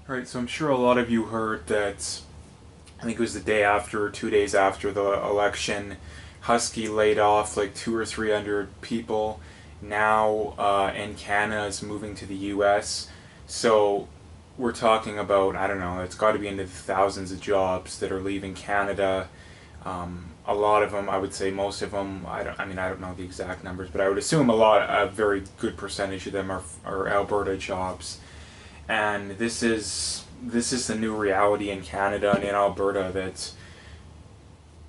Right, so I'm sure a lot of you heard that, I think it was the day after, 2 days after the election, Husky laid off like 200 or 300 people. Now, Encana is moving to the US. So we're talking about, I don't know, it's got to be into the thousands of jobs that are leaving Canada. A lot of them, I would say most of them, I don't know the exact numbers, but I would assume a very good percentage of them are Alberta jobs. And this is the new reality in Canada and in Alberta. That's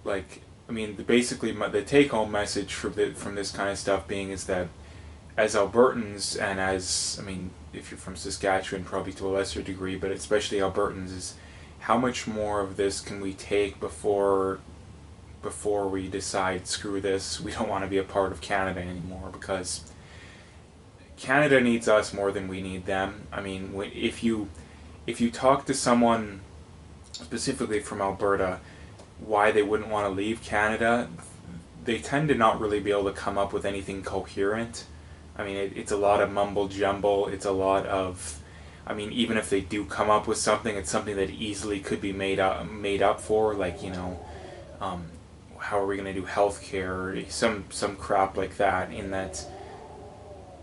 like, basically the take home message from this kind of stuff being is that as Albertans, and as, if you're from Saskatchewan, probably to a lesser degree, but especially Albertans, is how much more of this can we take before we decide, screw this, we don't want to be a part of Canada anymore, because Canada needs us more than we need them. If you talk to someone specifically from Alberta why they wouldn't want to leave Canada, they tend to not really be able to come up with anything coherent. It's a lot of mumble jumble. It's a lot of, even if they do come up with something, it's something that easily could be made up for. Like, how are we going to do healthcare? Some crap like that. In that,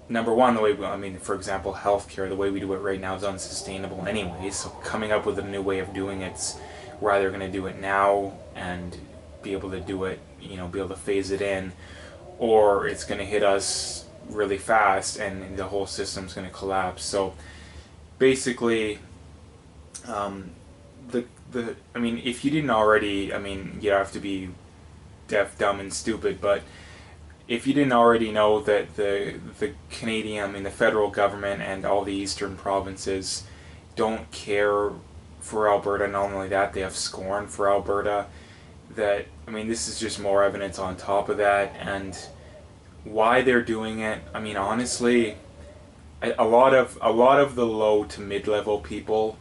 number one, the way for example, healthcare, the way we do it right now is unsustainable anyway. So coming up with a new way of doing it's we're either going to do it now and be able to do it, be able to phase it in, or it's going to hit us really fast and the whole system's going to collapse. So basically, if you didn't already, you have to be deaf, dumb, and stupid, but if you didn't already know that the Canadian, the federal government and all the eastern provinces don't care for Alberta, not only that, they have scorn for Alberta. That, this is just more evidence on top of that, and why they're doing it. Honestly, a lot of the low to mid level people,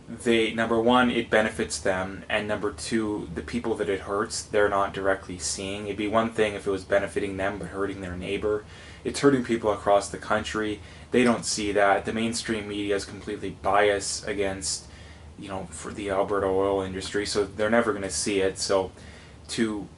they, number one, it benefits them, and number two, the people that it hurts, they're not directly seeing. It'd be one thing if it was benefiting them but hurting their neighbor. It's hurting people across the country. They don't see that. The mainstream media is completely biased against, for the Alberta oil industry, so they're never going to see it. So to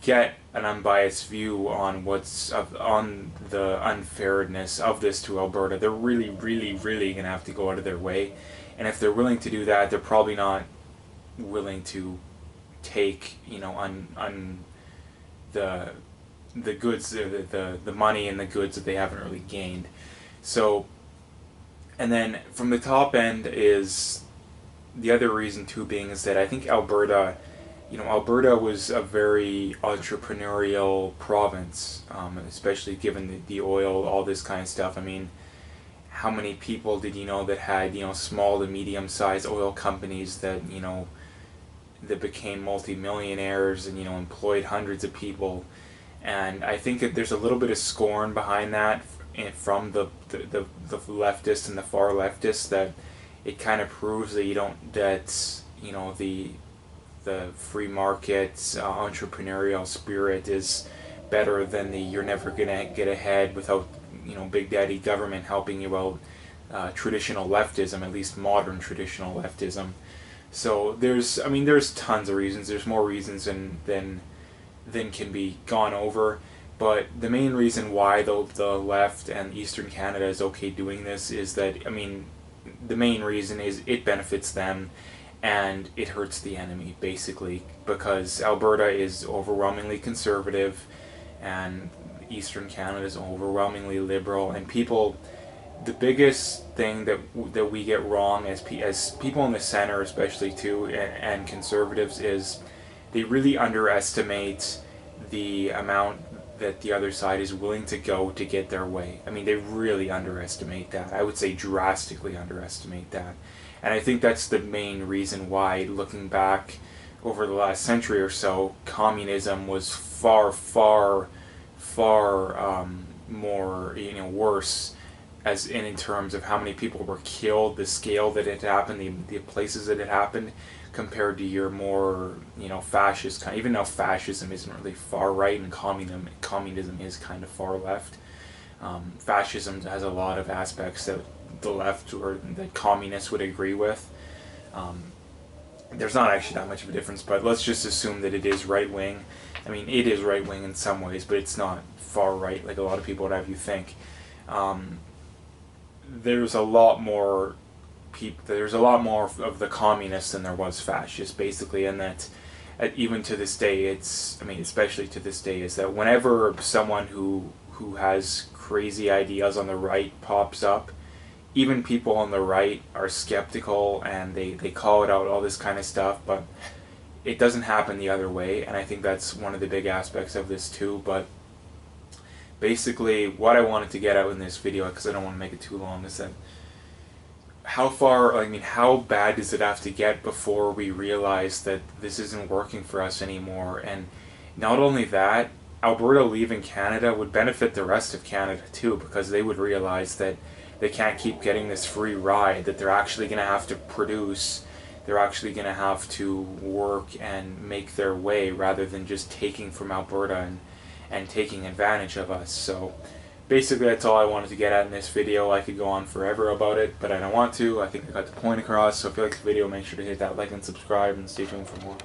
get an unbiased view on on the unfairness of this to Alberta, they're really, really, really going to have to go out of their way. And if they're willing to do that, they're probably not willing to take, on the goods, the money and the goods that they haven't really gained. So, and then from the top end is the other reason too being is that I think Alberta was a very entrepreneurial province, especially given the oil, all this kind of stuff. How many people did you know that had, small to medium sized oil companies that, that became multimillionaires and, employed hundreds of people? And I think that there's a little bit of scorn behind that from the leftists and the far leftists, that it kind of proves that the free market entrepreneurial spirit is better than the you're never gonna get ahead without big daddy government helping you out, traditional leftism, at least modern traditional leftism. So there's tons of reasons. There's more reasons than can be gone over. But the main reason why the left and Eastern Canada is okay doing this is that, the main reason is it benefits them and it hurts the enemy, basically, because Alberta is overwhelmingly conservative and Eastern Canada is overwhelmingly liberal, and the biggest thing that we get wrong as people in the center, especially too, and conservatives, is they really underestimate the amount that the other side is willing to go to get their way. They really underestimate that. I would say drastically underestimate that. And I think that's the main reason why, looking back over the last century or so, communism was far, far, far more, worse, as in terms of how many people were killed, the scale that it happened, the places that it happened, compared to your more, fascist kind. Even though fascism isn't really far right and communism is kind of far left. Fascism has a lot of aspects the left or the communists would agree with. There's not actually that much of a difference, but let's just assume that it is right-wing. I mean, it is right-wing in some ways, but it's not far-right like a lot of people would have you think. There's a lot more of the communists than there was fascists, basically, and that even to this day, especially to this day, is that whenever someone who has crazy ideas on the right pops up, even people on the right are skeptical and they call it out, all this kind of stuff, but it doesn't happen the other way, and I think that's one of the big aspects of this too. But basically, what I wanted to get out in this video, because I don't want to make it too long, is that how bad does it have to get before we realize that this isn't working for us anymore? And not only that, Alberta leaving Canada would benefit the rest of Canada too, because they would realize that they can't keep getting this free ride, that they're actually going to have to produce, they're actually going to have to work and make their way rather than just taking from Alberta and taking advantage of us. So basically that's all I wanted to get at in this video. I could go on forever about it, but I don't want to. I think I got the point across. So if you like the video, make sure to hit that like and subscribe, and stay tuned for more.